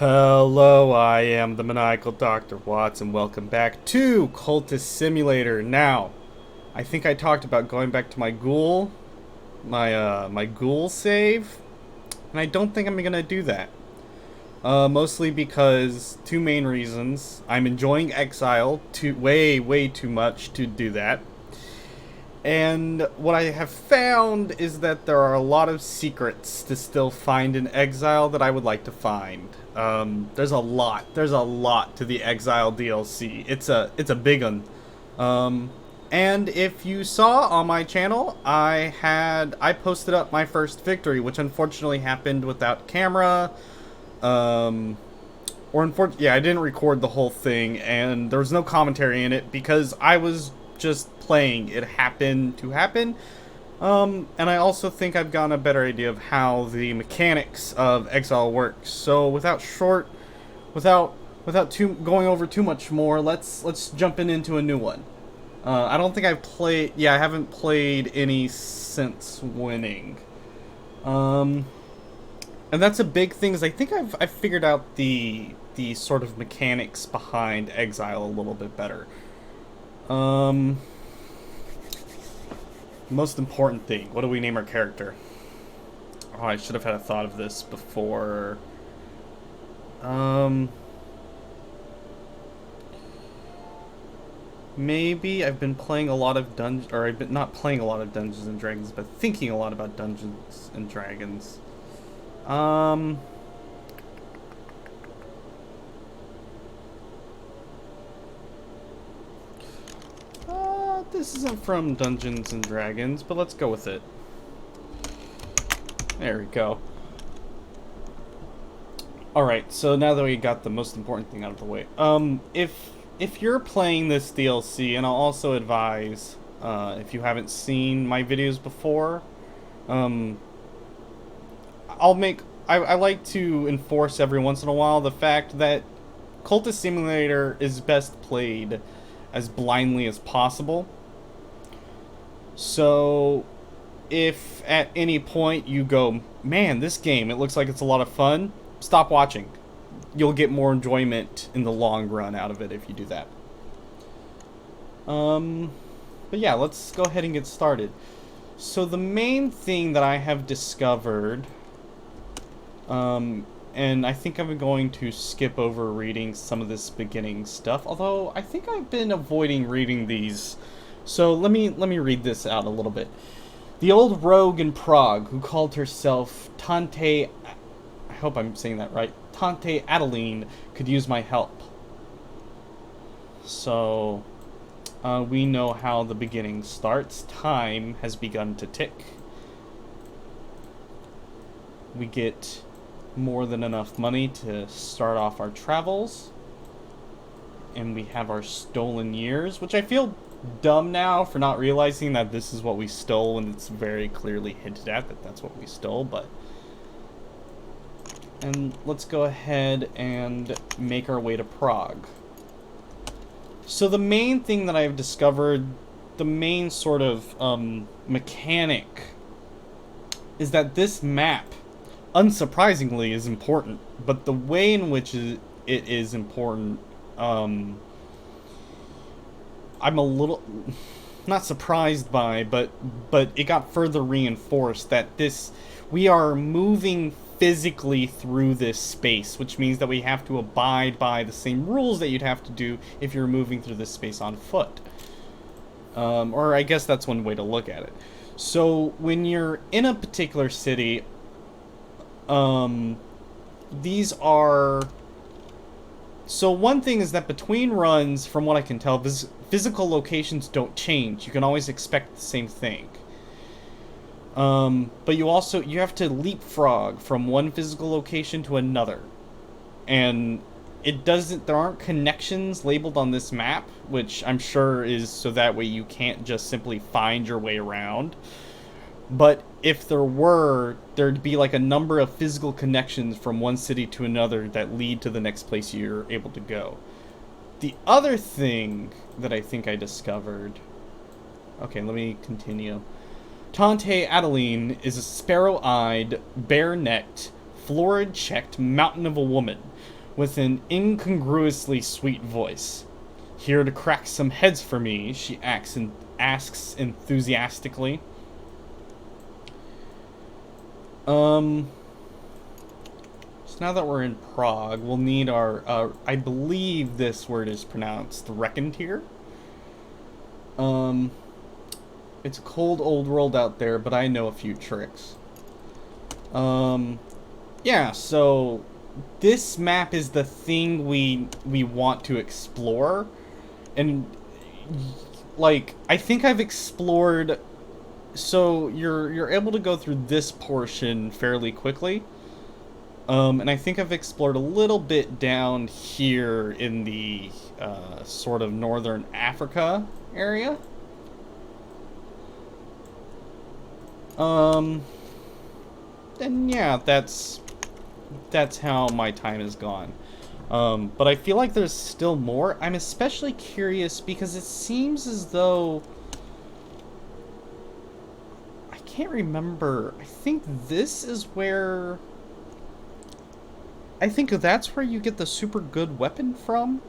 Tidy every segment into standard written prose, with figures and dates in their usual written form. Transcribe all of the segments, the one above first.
Hello, I am the maniacal Dr. Watts, and welcome back to Cultist Simulator. Now, I think I talked about going back to my ghoul, my ghoul save, and I don't think I'm gonna do that. Mostly because two main reasons. I'm enjoying Exile way too much to do that. And what I have found is that there are a lot of secrets to still find in Exile that I would like to find. There's a lot. There's a lot to the Exile DLC. It's a big one. And if you saw on my channel, I posted up my first victory, which unfortunately happened without camera. Yeah, I didn't record the whole thing, and there was no commentary in it because I was just playing. It happened to happen. And I also think I've gotten a better idea of how the mechanics of Exile works. So without going over too much more, let's jump into a new one. I don't think I've played. Yeah, I haven't played any since winning. And that's a big thing. Is I think I've figured out the sort of mechanics behind Exile a little bit better. Most important thing. What do we name our character? Oh, I should have had a thought of this before. Maybe I've been playing a lot of I've been not playing a lot of Dungeons and Dragons, but thinking a lot about Dungeons and Dragons. This isn't from Dungeons and Dragons, but let's go with it. There we go. Alright, so now that we got the most important thing out of the way, if you're playing this DLC, and I'll also advise, if you haven't seen my videos before, I like to enforce every once in a while the fact that Cultist Simulator is best played as blindly as possible. So, if at any point you go, man, this game, it looks like it's a lot of fun, stop watching. You'll get more enjoyment in the long run out of it if you do that. But yeah, let's go ahead and get started. So the main thing that I have discovered, and I think I'm going to skip over reading some of this beginning stuff, although I think I've been avoiding reading these. So let me read this out a little bit. The old rogue in Prague who called herself Tante, I hope I'm saying that right, Tante Adeline, could use my help. So we know how the beginning starts. Time has begun to tick. We get more than enough money to start off our travels. And we have our stolen years, which I feel dumb now for not realizing that this is what we stole when it's very clearly hinted at that that's what we stole, but... And let's go ahead and make our way to Prague. So the main thing that I've discovered, the main sort of mechanic, is that this map, unsurprisingly, is important, but the way in which it is important, I'm a little not surprised by, but it got further reinforced that we are moving physically through this space, which means that we have to abide by the same rules that you'd have to do if you're moving through this space on foot. Or I guess that's one way to look at it. So when you're in a particular city, these are... So one thing is that between runs, from what I can tell, physical locations don't change. You can always expect the same thing. But you have to leapfrog from one physical location to another. And there aren't connections labeled on this map, which I'm sure is so that way you can't just simply find your way around. But if there were, there'd be like a number of physical connections from one city to another that lead to the next place you're able to go. The other thing that I think I discovered... Okay, let me continue. Tante Adeline is a sparrow-eyed, bare-necked, florid-checked mountain of a woman with an incongruously sweet voice. Here to crack some heads for me, she asks enthusiastically. So now that we're in Prague, we'll need our, I believe this word is pronounced Reckontier. It's a cold old world out there, but I know a few tricks. Yeah, so this map is the thing we want to explore. And, like, I think I've explored... So, you're able to go through this portion fairly quickly. And I think I've explored a little bit down here in the, sort of northern Africa area. And yeah, that's how my time has gone. But I feel like there's still more. I'm especially curious because it seems as though... I can't remember. I think this is where... I think that's where you get the super good weapon from.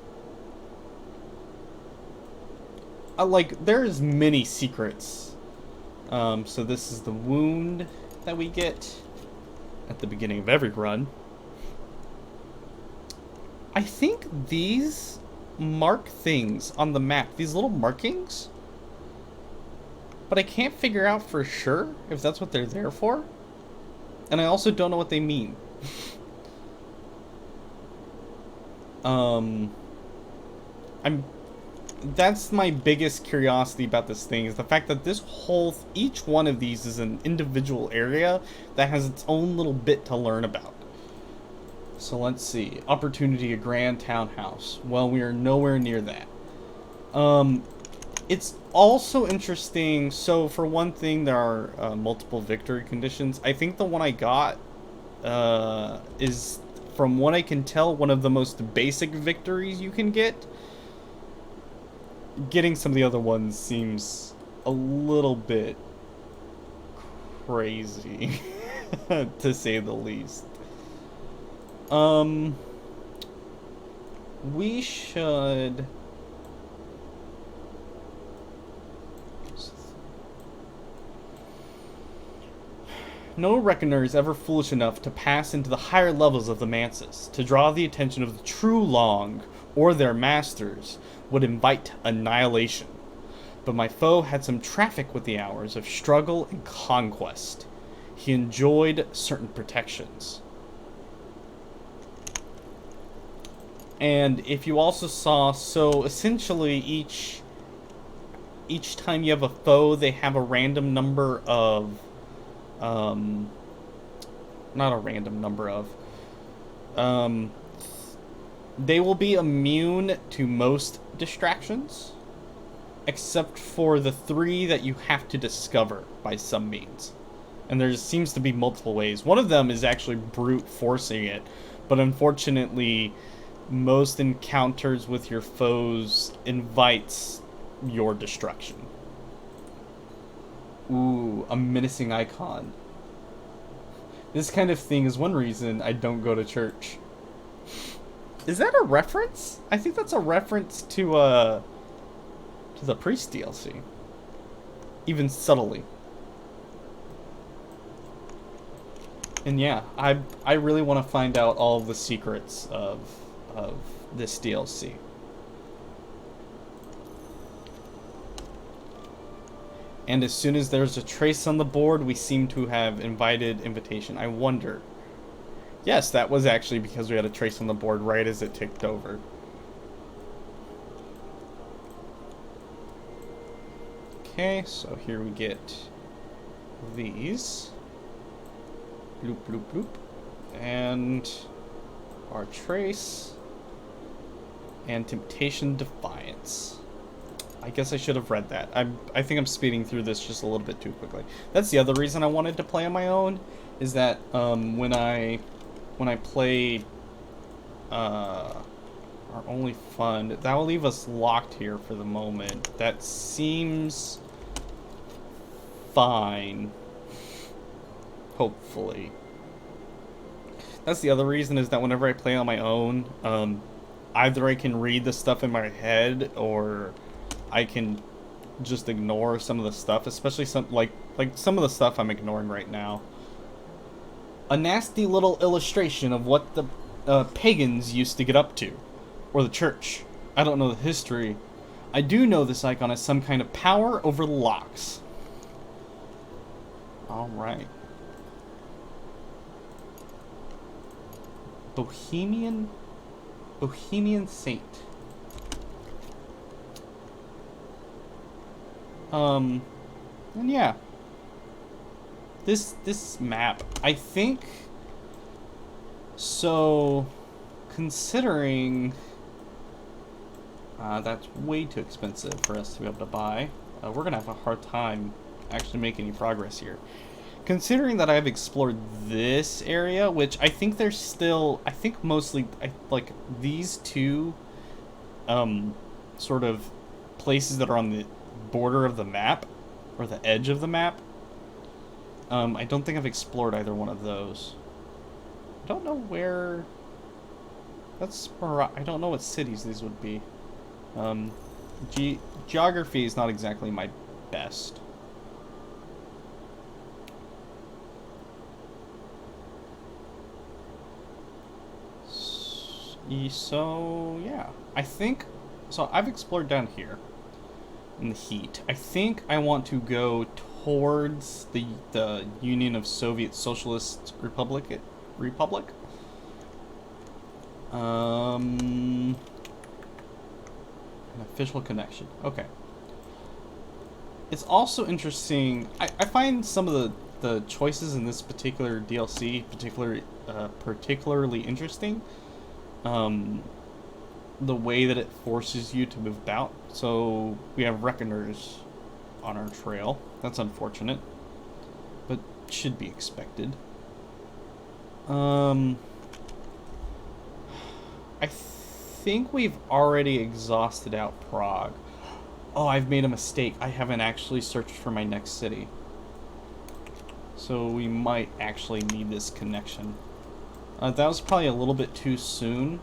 Like, there's many secrets. So this is the wound that we get at the beginning of every run. I think these mark things on the map, these little markings. But I can't figure out for sure if that's what they're there for. And I also don't know what they mean. That's my biggest curiosity about this thing, is the fact that each one of these is an individual area that has its own little bit to learn about. So let's see. Opportunity, a grand townhouse. Well, we are nowhere near that. It's also interesting. So for one thing, there are multiple victory conditions. I think the one I got is, from what I can tell, one of the most basic victories you can get. Getting some of the other ones seems a little bit crazy, to say the least. We should... No reckoner is ever foolish enough to pass into the higher levels of the manses. To draw the attention of the true Long, or their masters, would invite annihilation. But my foe had some traffic with the hours of struggle and conquest. He enjoyed certain protections. And if you also saw, so essentially each time you have a foe, they have a random number of, not a random number of, they will be immune to most distractions, except for the 3 that you have to discover by some means. And there seems to be multiple ways. One of them is actually brute forcing it, but unfortunately, most encounters with your foes invites your destruction. Ooh, a menacing icon. This kind of thing is one reason I don't go to church. Is that a reference? I think that's a reference to the Priest DLC. Even subtly. And yeah, I really want to find out all of the secrets of this DLC. And as soon as there's a trace on the board, we seem to have invited invitation. I wonder. Yes, that was actually because we had a trace on the board right as it ticked over. Okay, so here we get these. Bloop, bloop, bloop. And our trace. And Temptation Defiance. I guess I should have read that. I think I'm speeding through this just a little bit too quickly. That's the other reason I wanted to play on my own, is that when I play our only fund, that will leave us locked here for the moment. That seems fine. Hopefully. That's the other reason, is that whenever I play on my own, either I can read the stuff in my head, or I can just ignore some of the stuff, especially like some of the stuff I'm ignoring right now. A nasty little illustration of what the pagans used to get up to, or the church. I don't know the history. I do know this icon has some kind of power over the locks. Alright. Bohemian Saint. And yeah. This map, I think, so considering that's way too expensive for us to be able to buy, we're gonna have a hard time actually making any progress here. Considering that I've explored this area, which I think there's still, I think mostly, like these two sort of places that are on the border of the map, or the edge of the map. I don't think I've explored either one of those. I don't know where... I don't know what cities these would be. Geography is not exactly my best. So, yeah. I think... So, I've explored down here in the heat. I think I want to go towards the Union of Soviet Socialist Republic. An official connection. Okay. It's also interesting. I find some of the choices in this particular DLC particularly interesting. The way that it forces you to move about. So we have reckoners on our trail. That's unfortunate, but should be expected. I think we've already exhausted out Prague. Oh, I've made a mistake. I haven't actually searched for my next city. So we might actually need this connection. That was probably a little bit too soon.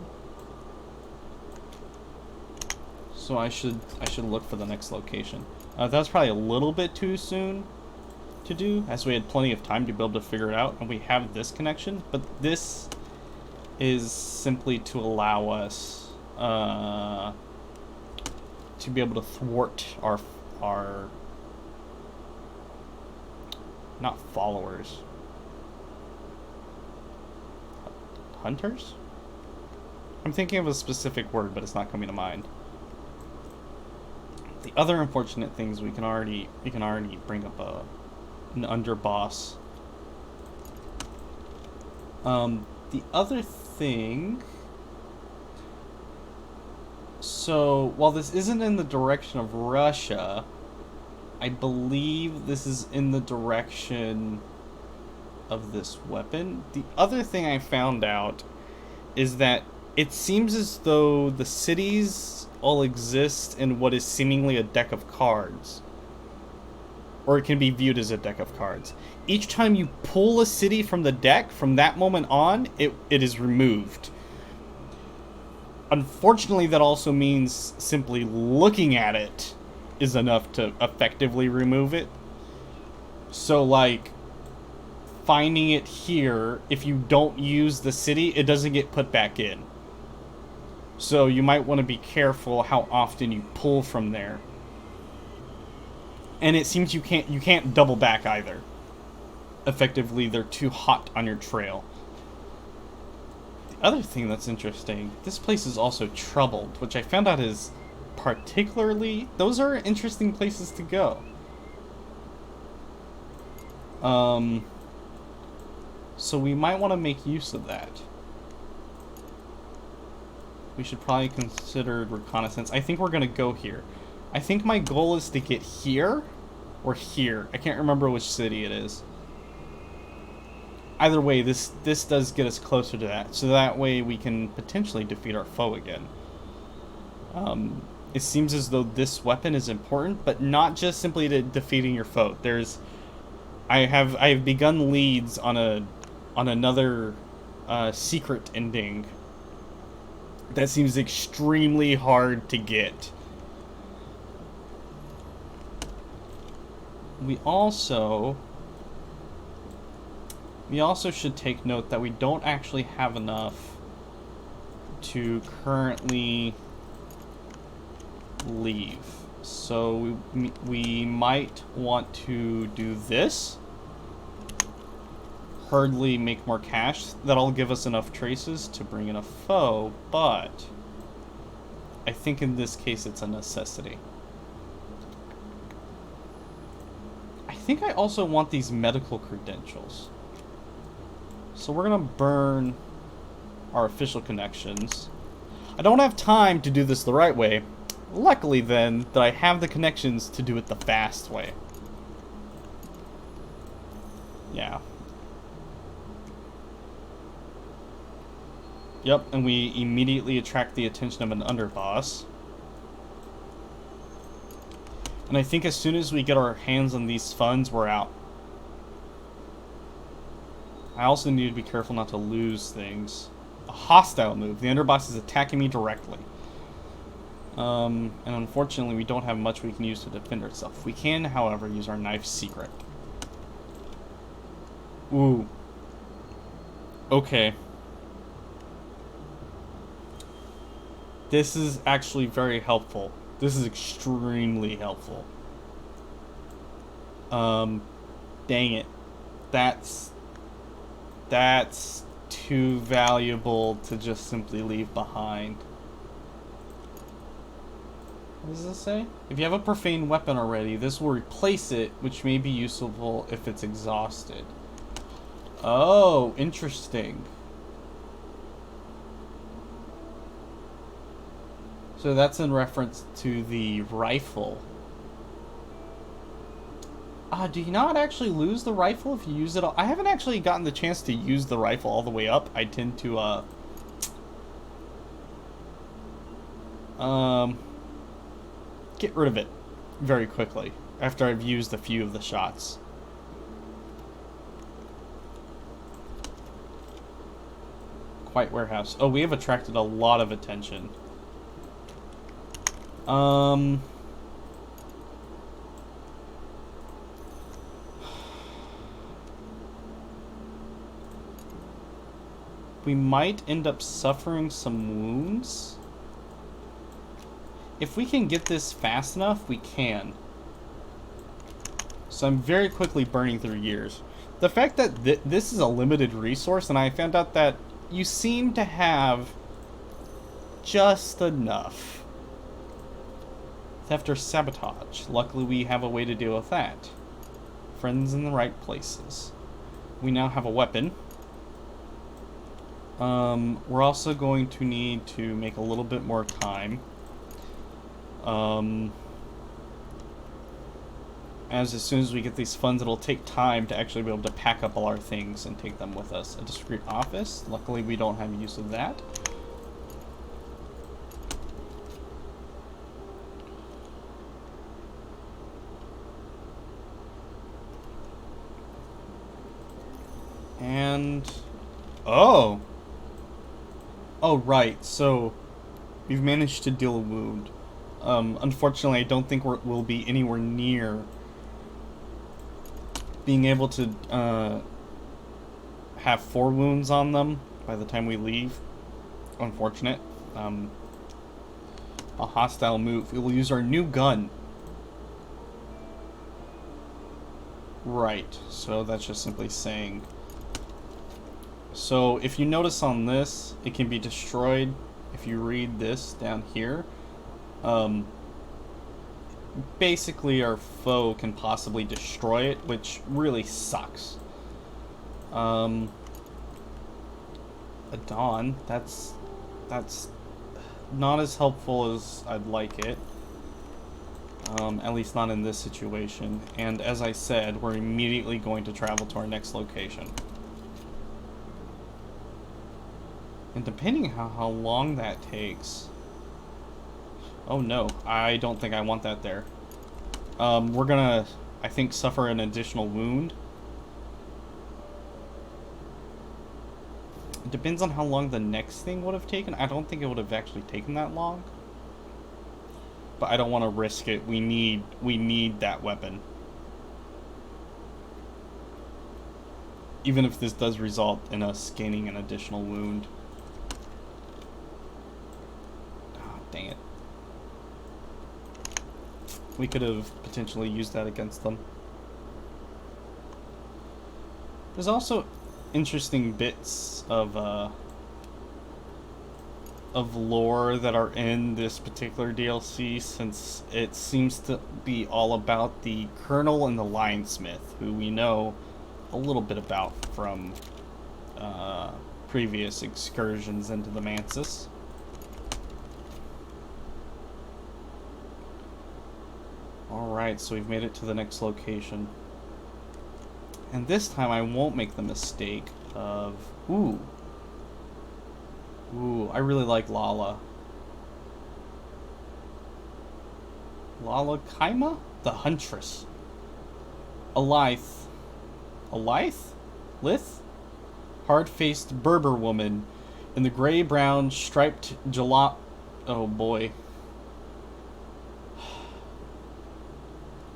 So I should look for the next location. That was probably a little bit too soon to do, as we had plenty of time to be able to figure it out, and we have this connection, but this is simply to allow us to be able to thwart our not followers, hunters? I'm thinking of a specific word, but it's not coming to mind. The other unfortunate things, we can already bring up an underboss. The other thing, so while this isn't in the direction of Russia, I believe this is in the direction of this weapon. The other thing I found out is that it seems as though the cities all exist in what is seemingly a deck of cards. Or it can be viewed as a deck of cards. Each time you pull a city from the deck, from that moment on, it is removed. Unfortunately, that also means simply looking at it is enough to effectively remove it. So, like, finding it here, if you don't use the city, it doesn't get put back in. So you might want to be careful how often you pull from there. And it seems you can't double back either. Effectively, they're too hot on your trail. The other thing that's interesting, this place is also troubled, which I found out is particularly... Those are interesting places to go. So we might want to make use of that. We should probably consider reconnaissance. I think we're going to go here. I think my goal is to get here or here. I can't remember which city it is. Either way, this does get us closer to that. So that way we can potentially defeat our foe again. It seems as though this weapon is important, but not just simply to defeating your foe. I have begun leads on another secret ending that seems extremely hard to get. We also should take note that we don't actually have enough to currently leave. So we might want to do this. Hurriedly make more cash. That'll give us enough traces to bring in a foe, but I think in this case it's a necessity. I think I also want these medical credentials. So we're gonna burn our official connections. I don't have time to do this the right way. Luckily then, that I have the connections to do it the fast way. Yeah. Yep, and we immediately attract the attention of an underboss. And I think as soon as we get our hands on these funds, we're out. I also need to be careful not to lose things. A hostile move. The underboss is attacking me directly. And unfortunately, we don't have much we can use to defend ourselves. We can, however, use our knife secret. Ooh. Okay. This is actually very helpful. This is extremely helpful. Dang it. That's too valuable to just simply leave behind. What does this say? If you have a profane weapon already, this will replace it, which may be useful if it's exhausted. Oh, interesting. So that's in reference to the rifle. Do you not actually lose the rifle if you use it all? I haven't actually gotten the chance to use the rifle all the way up. I tend to, get rid of it very quickly after I've used a few of the shots. Quiet warehouse. Oh, we have attracted a lot of attention. We might end up suffering some wounds. If we can get this fast enough, we can. So I'm very quickly burning through years. The fact that this is a limited resource, and I found out that you seem to have just enough. Theft or sabotage. Luckily, we have a way to deal with that. Friends in the right places. We now have a weapon. We're also going to need to make a little bit more time. As soon as we get these funds, it'll take time to actually be able to pack up all our things and take them with us. A discreet office. Luckily, we don't have use of that. And... oh! Oh, right. So, we've managed to deal a wound. Unfortunately, I don't think we'll be anywhere near being able to have 4 wounds on them by the time we leave. Unfortunate. A hostile move. We will use our new gun. Right. So that's just simply saying. So if you notice on this, it can be destroyed. If you read this down here, basically our foe can possibly destroy it, which really sucks. A dawn, that's not as helpful as I'd like it. At least not in this situation. And as I said, we're immediately going to travel to our next location. And depending how long that takes... oh no, I don't think I want that there. We're gonna, I think, suffer an additional wound. It depends on how long the next thing would have taken. I don't think it would have actually taken that long. But I don't want to risk it. We need that weapon. Even if this does result in us gaining an additional wound. Oh, dang it. We could have potentially used that against them. There's also interesting bits of lore that are in this particular DLC, since it seems to be all about the Colonel and the Lionsmith, who we know a little bit about from previous excursions into the Mansus. Alright, so we've made it to the next location. And this time I won't make the mistake of... Ooh, I really like Lala. Lala Kaima? The Huntress. Lith? Hard-faced Berber woman in the gray-brown striped jalab... Oh boy.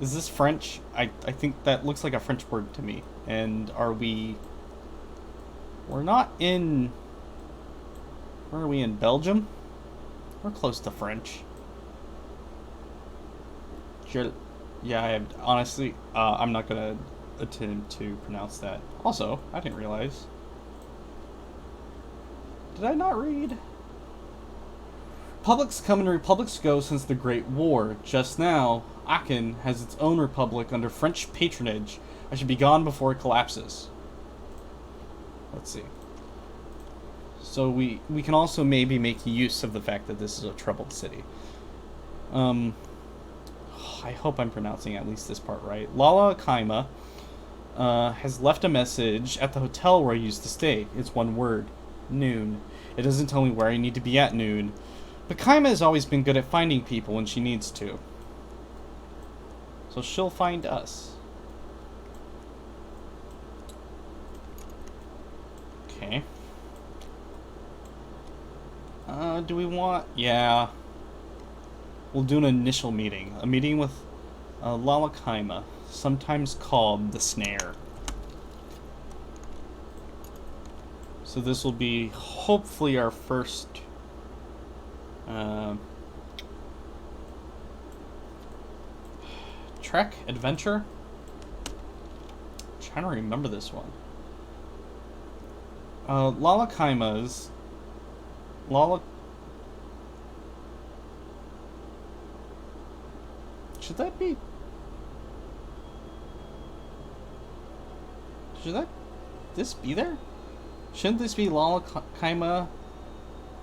Is this French? I think that looks like a French word to me. And are we... We're not in... Where are we, in Belgium? We're close to French. Yeah, honestly, I'm not gonna attempt to pronounce that. Also, I didn't realize. Did I not read? Republics come and republics go since the Great War. Just now, Aachen has its own republic under French patronage. I should be gone before it collapses. Let's see. So we can also maybe make use of the fact that this is a troubled city. I hope I'm pronouncing at least this part right. Lala Kaima has left a message at the hotel where I used to stay. It's one word. Noon. It doesn't tell me where I need to be at noon. But Kaima has always been good at finding people when she needs to. So she'll find us. Okay. Do we want... Yeah. We'll do an initial meeting. A meeting with Lala Kaima, sometimes called the Snare. So this will be hopefully our first... Trek? Adventure? I'm trying to remember this one. Lala Kaima's... Lala... Should that be... Should that... This be there? Shouldn't this be Lala Kaima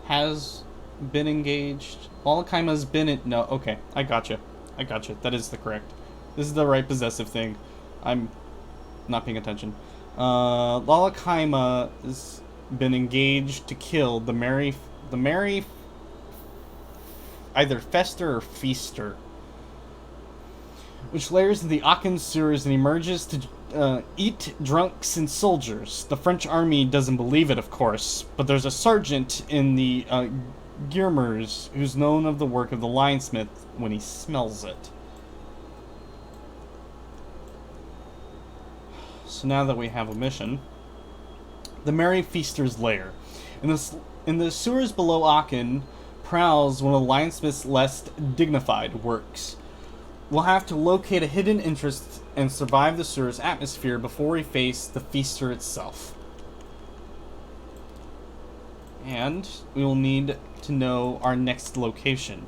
has been engaged? Lala Kaima's been in... No, okay. I gotcha. That is the correct. This is the right possessive thing. I'm not paying attention. Lala Kaima has been engaged to kill the merry... Either Fester or Feaster, which layers in the Aachen sewers and emerges to eat drunks and soldiers. The French army doesn't believe it, of course, but there's a sergeant in the Guillemers who's known of the work of the linesmith when he smells it. So now that we have a mission, the Merry Feaster's lair. In the sewers below Aachen prowls one of the linesmith's less dignified works. We'll have to locate a hidden interest and survive the sewer's atmosphere before we face the feaster itself. And we will need to know our next location.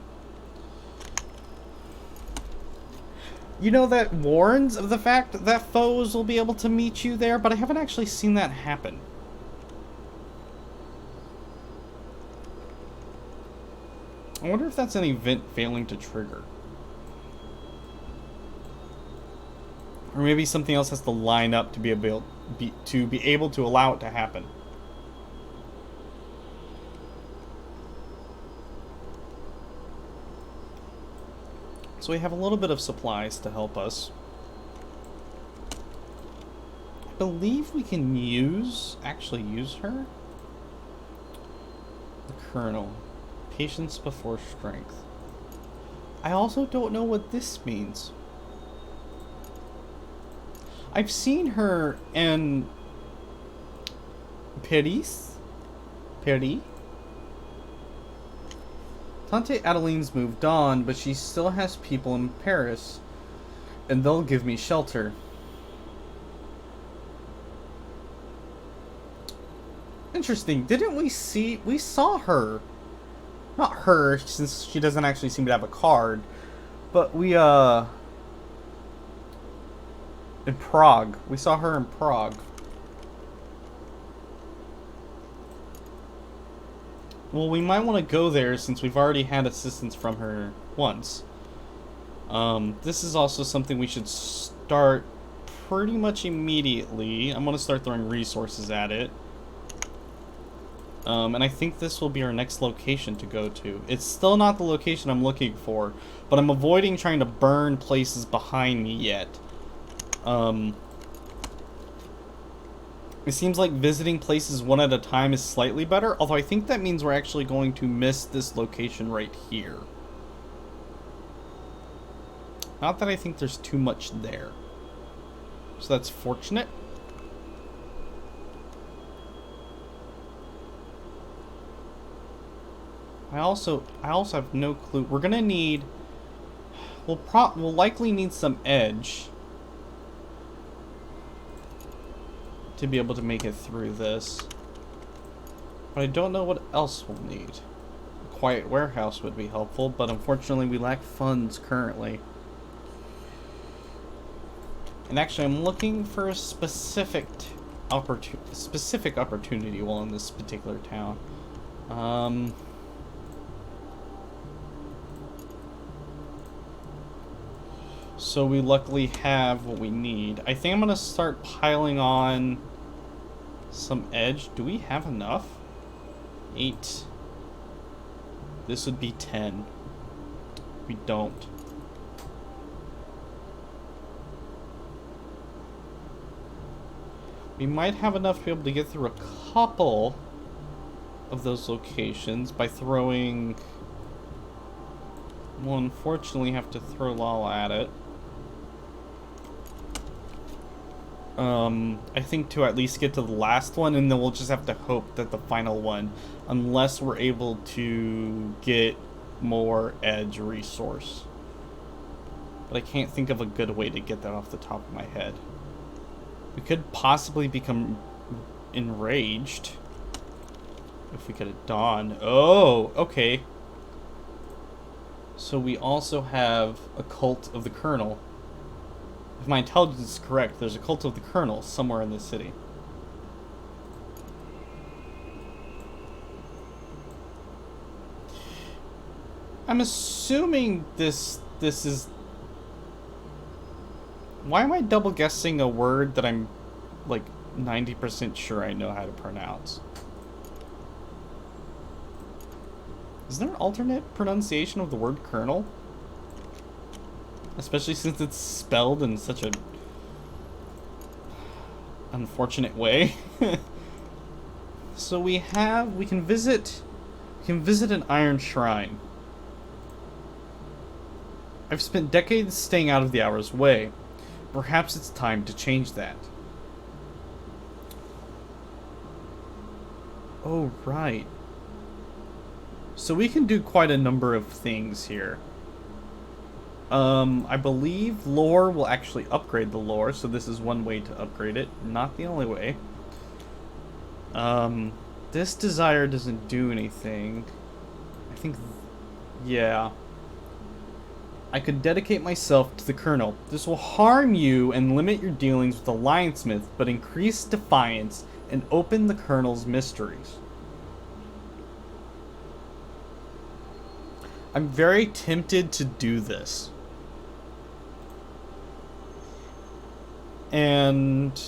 You know, that warns of the fact that foes will be able to meet you there, but I haven't actually seen that happen. I wonder if that's an event failing to trigger. Or maybe something else has to line up to be able to allow it to happen. So we have a little bit of supplies to help us. I believe we can actually use her. Colonel. Patience before strength. I also don't know what this means. I've seen her in Paris? Tante Adeline's moved on, but she still has people in Paris, and they'll give me shelter. Interesting. Didn't we saw her. Not her, since she doesn't actually seem to have a card, but in Prague. We saw her in Prague. Well, we might want to go there since we've already had assistance from her once. This is also something we should start pretty much immediately. I'm going to start throwing resources at it. And I think this will be our next location to go to. It's still not the location I'm looking for, but I'm avoiding trying to burn places behind me yet. It seems like visiting places one at a time is slightly better, although I think that means we're actually going to miss this location right here. Not that I think there's too much there. So that's fortunate. I also have no clue. We're gonna need... We'll likely need some edge to be able to make it through this. But I don't know what else we'll need. A quiet warehouse would be helpful, but unfortunately we lack funds currently. And actually I'm looking for a specific opportunity while in this particular town. So we luckily have what we need. I think I'm gonna start piling on some edge. Do we have enough? 8. This would be 10. We don't. We might have enough to be able to get through a couple of those locations by throwing... We'll unfortunately have to throw Lala at it. I think to at least get to the last one, and then we'll just have to hope that the final one, unless we're able to get more edge resource. But I can't think of a good way to get that off the top of my head. We could possibly become enraged if we get a dawn. Oh, okay. So we also have a cult of the Colonel. If my intelligence is correct, there's a cult of the Colonel somewhere in this city. I'm assuming this is... Why am I double guessing a word that I'm like 90% sure I know how to pronounce? Is there an alternate pronunciation of the word Colonel? Especially since it's spelled in such a unfortunate way. So we can visit an iron shrine. I've spent decades staying out of the hour's way. Perhaps it's time to change that. Oh, right. So we can do quite a number of things here. I believe lore will actually upgrade the lore, so this is one way to upgrade it, not the only way. This desire doesn't do anything. I think, yeah. I could dedicate myself to the Colonel. This will harm you and limit your dealings with the Lionsmith, but increase defiance and open the Colonel's mysteries. I'm very tempted to do this. And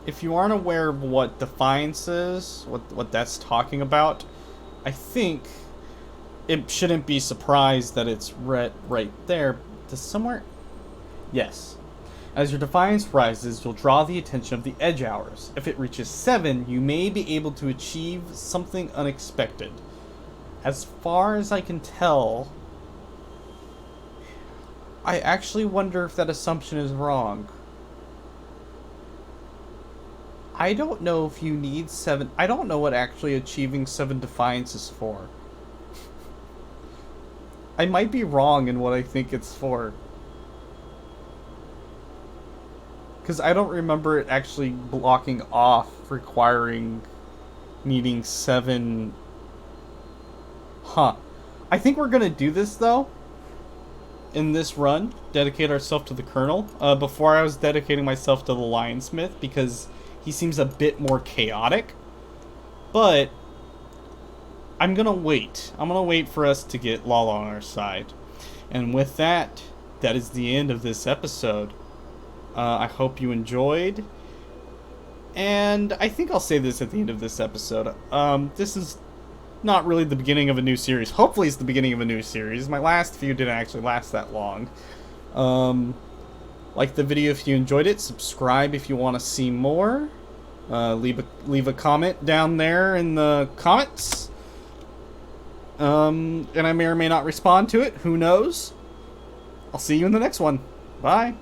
if you aren't aware of what defiance is, what that's talking about, I think it shouldn't be surprised that it's right there. To somewhere? Yes. As your defiance rises, you'll draw the attention of the edge hours. If it reaches 7, you may be able to achieve something unexpected. as far as I can tell, I actually wonder if that assumption is wrong. I don't know if you need 7... I don't know what actually achieving 7 Defiance is for. I might be wrong in what I think it's for. Because I don't remember it actually blocking off requiring needing 7... Huh. I think we're gonna do this, though. In this run, dedicate ourselves to the Colonel. Before I was dedicating myself to the Lionsmith, because he seems a bit more chaotic. But I'm gonna wait. I'm gonna wait for us to get Lala on our side. And with that, that is the end of this episode. I hope you enjoyed. And I think I'll say this at the end of this episode. This is not really the beginning of a new series. Hopefully it's the beginning of a new series. My last few didn't actually last that long. Like the video if you enjoyed it. Subscribe if you want to see more. Leave a comment down there in the comments. And I may or may not respond to it. Who knows? I'll see you in the next one. Bye.